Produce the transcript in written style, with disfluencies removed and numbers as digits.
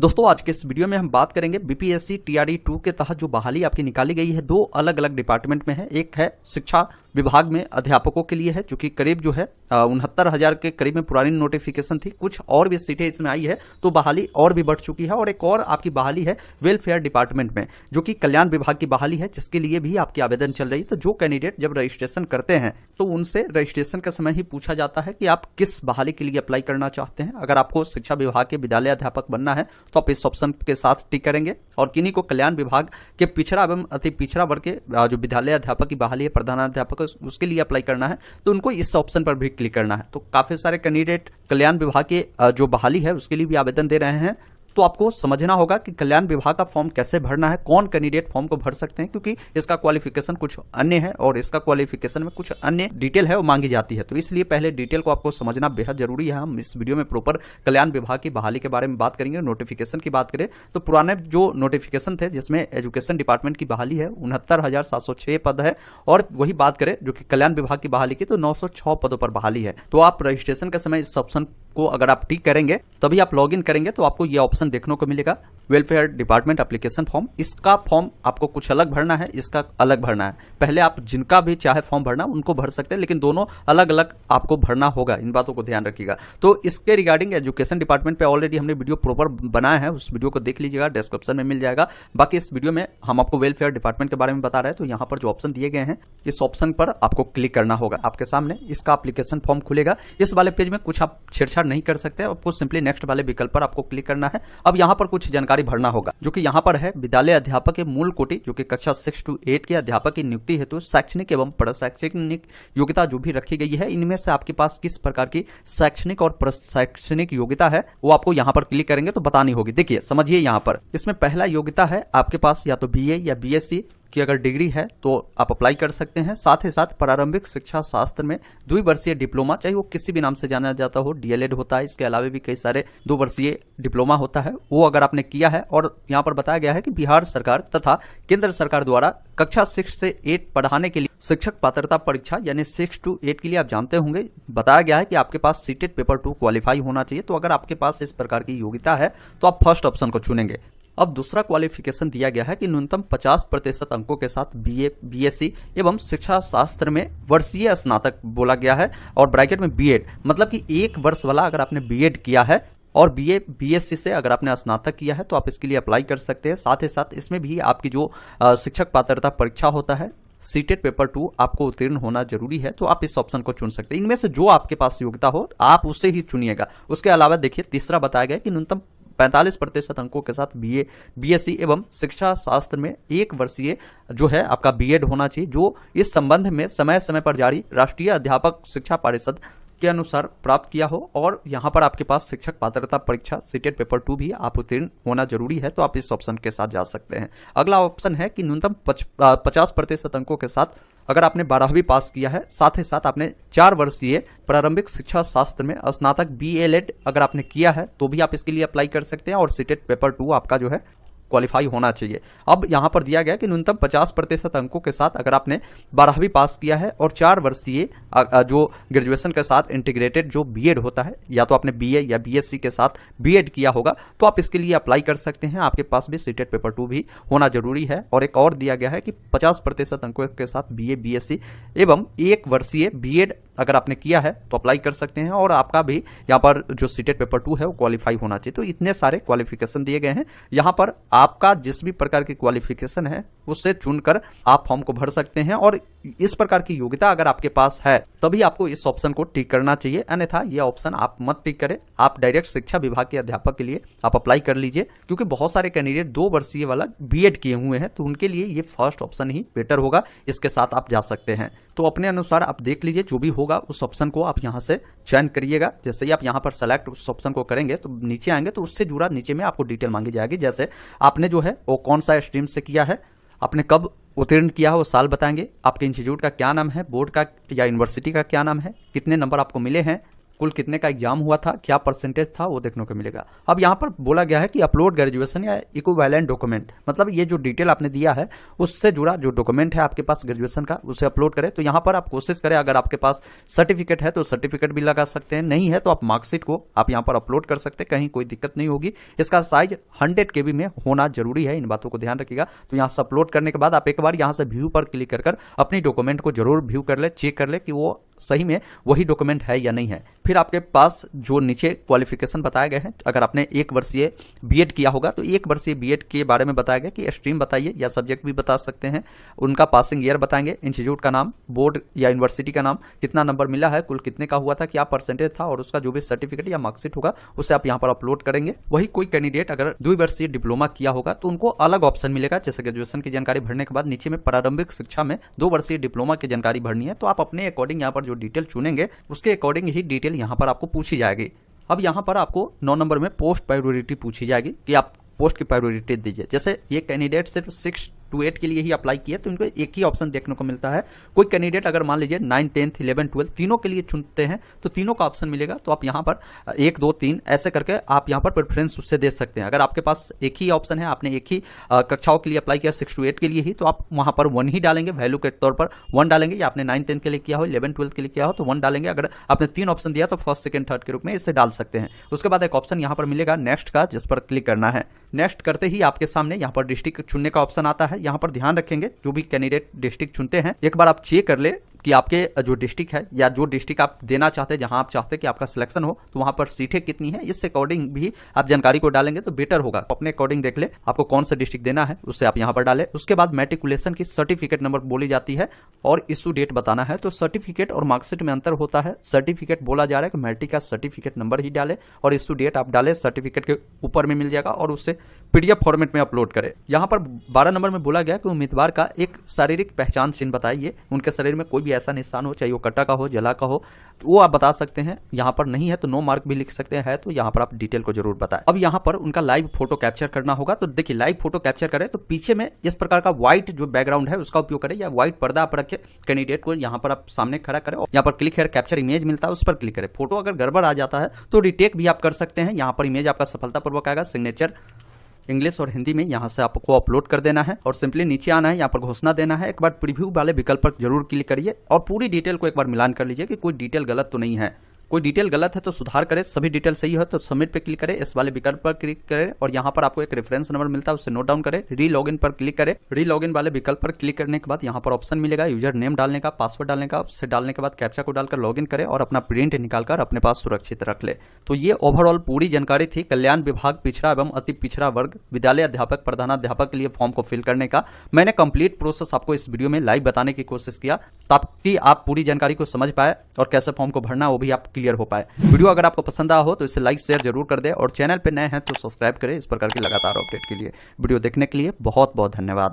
दोस्तों आज के इस वीडियो में हम बात करेंगे बीपीएससी टीआरई 2 के तहत जो बहाली आपकी निकाली गई है, दो अलग अलग डिपार्टमेंट में है। एक है शिक्षा विभाग में अध्यापकों के लिए है, जो कि करीब जो है 69,000 के करीब में पुरानी नोटिफिकेशन थी, कुछ और भी सीटें इसमें आई है तो बहाली और भी बढ़ चुकी है। और एक और आपकी बहाली है वेलफेयर डिपार्टमेंट में, जो कि कल्याण विभाग की बहाली है, जिसके लिए भी आपकी आवेदन चल रही है। तो जो कैंडिडेट जब रजिस्ट्रेशन करते हैं तो उनसे रजिस्ट्रेशन के समय ही पूछा जाता है कि आप किस बहाली के लिए अप्लाई करना चाहते हैं। अगर आपको शिक्षा विभाग के विद्यालय अध्यापक बनना है तो आप इस ऑप्शन के साथ टिक करेंगे, और किन्हीं को कल्याण विभाग के पिछड़ा एवं अति पिछड़ा वर्ग के जो विद्यालय अध्यापक की बहाली है, प्रधानाध्यापक, उसके लिए अप्लाई करना है तो उनको इस ऑप्शन पर भी क्लिक करना है। तो काफी सारे कैंडिडेट कल्याण विभाग के जो बहाली है उसके लिए भी आवेदन दे रहे हैं। तो आपको समझना होगा कि कल्याण विभाग का फॉर्म कैसे भरना है, कौन कैंडिडेट फॉर्म को भर सकते हैं, क्योंकि इसका क्वालिफिकेशन कुछ अन्य है और इसका क्वालिफिकेशन में कुछ अन्य डिटेल है वो मांगी जाती है। तो इसलिए पहले डिटेल को आपको समझना बेहद जरूरी है। हम इस वीडियो में प्रॉपर कल्याण विभाग की बहाली के बारे में बात करेंगे। नोटिफिकेशन की बात करें तो पुराने जो नोटिफिकेशन थे जिसमें एजुकेशन डिपार्टमेंट की बहाली है 69,706 पद है, और वही बात करें जो कि कल्याण विभाग की बहाली की तो 906 पदों पर बहाली है। तो आप रजिस्ट्रेशन के समय इस ऑप्शन को अगर आप टिक करेंगे तभी आप लॉगिन करेंगे तो आपको ये ऑप्शन देखने को मिलेगा, वेलफेयर डिपार्टमेंट एप्लीकेशन फॉर्म। इसका फॉर्म आपको कुछ अलग भरना है, इसका अलग भरना है। पहले आप जिनका भी चाहे फॉर्म भरना उनको भर सकते हैं, लेकिन दोनों अलग अलग आपको भरना होगा। इन बातों को ध्यान रखिएगा। तो इसके रिगार्डिंग एजुकेशन डिपार्टमेंट पे ऑलरेडी हमने वीडियो प्रॉपर बनाया है, उस वीडियो को देख लीजिएगा, डिस्क्रिप्शन में मिल जाएगा। बाकी इस वीडियो में हम आपको वेलफेयर डिपार्टमेंट के बारे में बता रहे हैं। तो यहाँ पर जो ऑप्शन दिए गए हैं इस ऑप्शन पर आपको क्लिक करना होगा। आपके सामने इसका एप्लीकेशन फॉर्म खुलेगा। इस वाले पेज में कुछ आप छेड़छाड़ नहीं कर सकते, आपको सिंपली नेक्स्ट वाले विकल्प पर आपको क्लिक करना है। अब यहाँ पर कुछ जानकारी भरना होगा, जो कि यहाँ पर है विद्यालय अध्यापक के मूल कोटि, जो कि कक्षा 6 to 8 के अध्यापक की नियुक्ति हेतु शैक्षणिक एवं प्रशैक्षणिक योग्यता जो भी रखी गई है, इनमें से आपके पास किस प्रकार की शैक्षणिक और प्रशैक्षणिक योग्यता है वो आपको यहाँ पर क्लिक करेंगे तो बतानी होगी। देखिए समझिए, यहाँ पर इसमें पहला योग्यता है आपके पास या तो बीए या बीएससी की अगर डिग्री है तो आप अप्लाई कर सकते हैं। साथ ही साथ प्रारंभिक शिक्षा शास्त्र में 2 वर्षीय डिप्लोमा, चाहे वो किसी भी नाम से जाना जाता हो, डीएलएड होता है, इसके अलावा भी कई सारे 2 वर्षीय डिप्लोमा होता है, वो अगर आपने किया है। और यहाँ पर बताया गया है कि बिहार सरकार तथा केंद्र सरकार द्वारा कक्षा 6 से 8 पढ़ाने के लिए शिक्षक पात्रता परीक्षा यानी 6 to 8 के लिए आप जानते होंगे, बताया गया है कि आपके पास सीटेट पेपर 2 क्वालिफाई होना चाहिए। तो अगर आपके पास इस प्रकार की योग्यता है तो आप फर्स्ट ऑप्शन को चुनेंगे। अब दूसरा क्वालिफिकेशन दिया गया है कि न्यूनतम 50% अंकों के साथ बीए, बीएससी एवं शिक्षा शास्त्र में वर्षीय स्नातक बोला गया है, और ब्रैकेट में बीएड, मतलब कि 1 वर्ष वाला अगर आपने बीएड किया है और बीए बीएससी से अगर आपने स्नातक किया है तो आप इसके लिए अप्लाई कर सकते हैं। साथ ही साथ इसमें भी आपकी जो शिक्षक पात्रता परीक्षा होता है सीटेट पेपर 2 आपको उत्तीर्ण होना जरूरी है, तो आप इस ऑप्शन को चुन सकते हैं। इनमें से जो आपके पास योग्यता हो आप उससे ही चुनिएगा। उसके अलावा देखिए तीसरा बताया गया कि न्यूनतम 45% अंकों के साथ बीए, बीएससी एवं शिक्षा शास्त्र में 1 वर्षीय जो है आपका बीएड होना चाहिए, जो इस संबंध में समय समय पर जारी राष्ट्रीय अध्यापक शिक्षा परिषद के अनुसार प्राप्त किया हो। और यहाँ पर आपके पास शिक्षक पात्रता परीक्षा सीटेट पेपर 2 भी आप उत्तीर्ण होना जरूरी है, तो आप इस ऑप्शन के साथ जा सकते हैं। अगला ऑप्शन है कि न्यूनतम 50% अंकों के साथ अगर आपने 12वीं पास किया है, साथ ही साथ आपने 4 वर्षीय प्रारंभिक शिक्षा शास्त्र में स्नातक बीएलएड अगर आपने किया है तो भी आप इसके लिए अप्लाई कर सकते हैं, और सीटेट पेपर 2 आपका जो है क्वालिफाई होना चाहिए। अब यहाँ पर दिया गया कि न्यूनतम 50% अंकों के साथ अगर आपने 12वीं पास किया है और 4 वर्षीय जो ग्रेजुएशन के साथ इंटीग्रेटेड जो बीएड होता है, या तो आपने बीए या बीएससी के साथ बीएड किया होगा, तो आप इसके लिए अप्लाई कर सकते हैं। आपके पास भी सीटेट पेपर 2 भी होना जरूरी है। और एक और दिया गया है कि 50% अंकों के साथ बीए, बीएससी एवं 1 वर्षीय बीएड अगर आपने किया है तो अप्लाई कर सकते हैं, और आपका भी यहाँ पर जो सीटेट पेपर 2 है वो क्वालिफाई होना चाहिए। तो इतने सारे क्वालिफिकेशन दिए गए हैं। यहाँ पर आपका जिस भी प्रकार की क्वालिफिकेशन है उससे चुनकर आप फॉर्म को भर सकते हैं, और इस प्रकार की योग्यता अगर आपके पास है तभी आपको इस ऑप्शन को टिक करना चाहिए, अन्यथा यह ऑप्शन आप मत टिक करें। आप डायरेक्ट शिक्षा विभाग के अध्यापक के लिए आप अप्लाई कर लीजिए, क्योंकि बहुत सारे कैंडिडेट 2 वर्षीय वाला बीएड किए हुए हैं, तो उनके लिए ये फर्स्ट ऑप्शन ही बेटर होगा। इसके साथ आप जा सकते हैं। तो अपने अनुसार आप देख लीजिए, जो भी होगा उस ऑप्शन को आप यहाँ से चयन करिएगा। जैसे ही आप यहाँ पर सेलेक्ट उस ऑप्शन को करेंगे तो नीचे आएंगे तो उससे जुड़ा नीचे में आपको डिटेल मांगी जाएगी, जैसे आपने जो है वो कौन सा स्ट्रीम से किया है, आपने कब उत्तीर्ण किया है वो साल बताएंगे, आपके इंस्टीट्यूट का क्या नाम है, बोर्ड का या यूनिवर्सिटी का क्या नाम है, कितने नंबर आपको मिले हैं, कुल कितने का एग्जाम हुआ था, क्या परसेंटेज था, वो देखने को मिलेगा। अब यहाँ पर बोला गया है कि अपलोड ग्रेजुएशन या इक्विवेलेंट डॉक्यूमेंट, मतलब ये जो डिटेल आपने दिया है उससे जुड़ा जो डॉक्यूमेंट है आपके पास ग्रेजुएशन का, उसे अपलोड करें। तो यहाँ पर आप कोशिश करें, अगर आपके पास सर्टिफिकेट है तो सर्टिफिकेट भी लगा सकते हैं, नहीं है तो आप मार्कशीट को आप यहाँ पर अपलोड कर सकते हैं, कहीं कोई दिक्कत नहीं होगी। इसका साइज 100 KB में होना जरूरी है, इन बातों को ध्यान रखिएगा। तो यहाँ से अपलोड करने के बाद आप एक बार यहाँ से व्यू पर क्लिक कर अपनी डॉक्यूमेंट को जरूर व्यू कर ले, चेक कर ले कि वो सही में वही डॉक्यूमेंट है या नहीं है। फिर आपके पास जो नीचे क्वालिफिकेशन बताए गए हैं, अगर आपने 1 वर्षीय बीएड किया होगा तो 1 वर्षीय बीएड के बारे में बताया गया कि स्ट्रीम बताइए या सब्जेक्ट भी बता सकते हैं, उनका पासिंग ईयर बताएंगे, इंस्टीट्यूट का नाम, बोर्ड या यूनिवर्सिटी का नाम, कितना नंबर मिला है, कुल कितने का हुआ था, क्या परसेंटेज था, और उसका जो भी सर्टिफिकेट या मार्कशीट होगा उसे आप यहाँ पर अपलोड करेंगे। वही कोई कैंडिडेट अगर 2 वर्षीय डिप्लोमा किया होगा तो उनको अलग ऑप्शन मिलेगा, जैसे ग्रेजुएशन की जानकारी भरने के बाद नीचे में प्रारंभिक शिक्षा में 2 वर्षीय डिप्लोमा की जानकारी भरनी है, तो आप अपने अकॉर्डिंग यहाँ पर जो डिटेल चुनेंगे उसके अकॉर्डिंग ही डिटेल यहाँ पर आपको पूछी जाएगी। अब यहाँ पर आपको 9 नंबर में पोस्ट प्रायोरिटी पूछी जाएगी कि आप पोस्ट की प्रायोरिटी दीजिए। जैसे ये कैंडिडेट सिर्फ 6 to 8 के लिए ही अप्लाई किया तो इनको एक ही ऑप्शन देखने को मिलता है। कोई कैंडिडेट अगर मान लीजिए 9, 10, 11, 12 तीनों के लिए चुनते हैं तो तीनों का ऑप्शन मिलेगा, तो आप यहाँ पर 1, 2, 3 ऐसे करके आप यहाँ पर प्रेफरेंस उससे दे सकते हैं। अगर आपके पास एक ही ऑप्शन है, आपने एक ही कक्षाओं के लिए अप्लाई किया 6 to 8 के लिए ही, तो आप वहाँ पर 1 ही डालेंगे, वैल्यू के तौर पर 1 डालेंगे, या आपने 9, 10 के लिए किया हो, 11, 12 के लिए किया हो तो 1 डालेंगे। अगर आपने 3 ऑप्शन दिया तो फर्स्ट, सेकंड, थर्ड के रूप में इससे डाल सकते हैं। उसके बाद एक ऑप्शन यहाँ पर मिलेगा नेक्स्ट का, जिस पर क्लिक करना है। नेक्स्ट करते ही आपके सामने यहाँ पर डिस्ट्रिक्ट चुनने का ऑप्शन आता है। यहाँ पर ध्यान रखेंगे जो भी कैंडिडेट डिस्ट्रिक्ट चुनते हैं, एक बार आप चेक कर ले कि आपके जो डिस्ट्रिक्ट है या जो डिस्ट्रिक्ट आप देना चाहते हैं, जहां आप चाहते हैं कि आपका सिलेक्शन हो, तो वहां पर सीटें कितनी है, इस अकॉर्डिंग भी आप जानकारी को डालेंगे तो बेटर होगा। अपने अकॉर्डिंग देख ले आपको कौन सा डिस्ट्रिक्ट देना है, उससे आप यहां पर डालें। उसके बाद मैट्रिकुलेशन की सर्टिफिकेट नंबर बोली जाती है और इशू डेट बताना है। तो सर्टिफिकेट और मार्कशीट में अंतर होता है। सर्टिफिकेट बोला जा रहा है कि मैट्रिक का सर्टिफिकेट नंबर ही डाले और इशू डेट आप डाले, सर्टिफिकेट के ऊपर में मिल जाएगा और उससे PDF फॉर्मेट में अपलोड करें। यहाँ पर 12 नंबर में बोला गया कि उम्मीदवार का एक शारीरिक पहचान चिन्ह बताइए, उनके शरीर में कोई भी ऐसा निशान हो, चाहे वो कटा का हो, जला का हो, तो वो आप बता सकते हैं। यहाँ पर नहीं है तो नो मार्क भी लिख सकते हैं, तो यहाँ पर आप डिटेल को जरूर बताएं। अब यहाँ पर उनका लाइव फोटो कैप्चर करना होगा, तो देखिए लाइव फोटो कैप्चर करें तो पीछे में इस प्रकार का व्हाइट जो बैकग्राउंड है उसका उपयोग करें, या व्हाइट पर्दा आप रखें, कैंडिडेट को यहाँ पर आप सामने खड़ा करें और यहाँ पर क्लिक हेयर कैप्चर इमेज मिलता है, उस पर क्लिक करें। फोटो अगर गड़बड़ आ जाता है तो रिटेक भी आप कर सकते हैं। यहाँ पर इमेज आपका सफलतापूर्वक आएगा, सिग्नेचर इंग्लिश और हिंदी में यहाँ से आपको अपलोड कर देना है और सिंपली नीचे आना है, यहाँ पर घोषणा देना है। एक बार प्रीव्यू वाले विकल्प पर जरूर क्लिक करिए और पूरी डिटेल को एक बार मिलान कर लीजिए कि कोई डिटेल गलत तो नहीं है। कोई डिटेल गलत है तो सुधार करें, सभी डिटेल सही हो तो सबमिट पे क्लिक करें, इस वाले विकल्प पर क्लिक करें और यहाँ पर आपको एक रेफरेंस नंबर मिलता है उससे नोट डाउन करें। री लॉगिन पर क्लिक करें। री लॉगिन वाले विकल्प पर क्लिक करने के बाद यहाँ पर ऑप्शन मिलेगा यूजर नेम डालने का, पासवर्ड डालने का। उससे डालने के बाद कैप्चा को डालकर लॉगिन करें और अपना प्रिंट निकालकर अपने पास सुरक्षित रख ले। तो ये ओवरऑल पूरी जानकारी थी कल्याण विभाग पिछड़ा एवं अति पिछड़ा वर्ग विद्यालय अध्यापक प्रधानाध्यापक के लिए फॉर्म को फिल करने का। मैंने कंप्लीट प्रोसेस आपको इस वीडियो में लाइव बताने की कोशिश किया ताकि आप पूरी जानकारी को समझ पाए और कैसे फॉर्म को भरना वो भी आप क्लियर हो पाए। वीडियो अगर आपको पसंद आया हो तो इसे लाइक शेयर जरूर कर दे और चैनल पे नए हैं तो सब्सक्राइब करें इस प्रकार की लगातार अपडेट के लिए। वीडियो देखने के लिए बहुत बहुत धन्यवाद।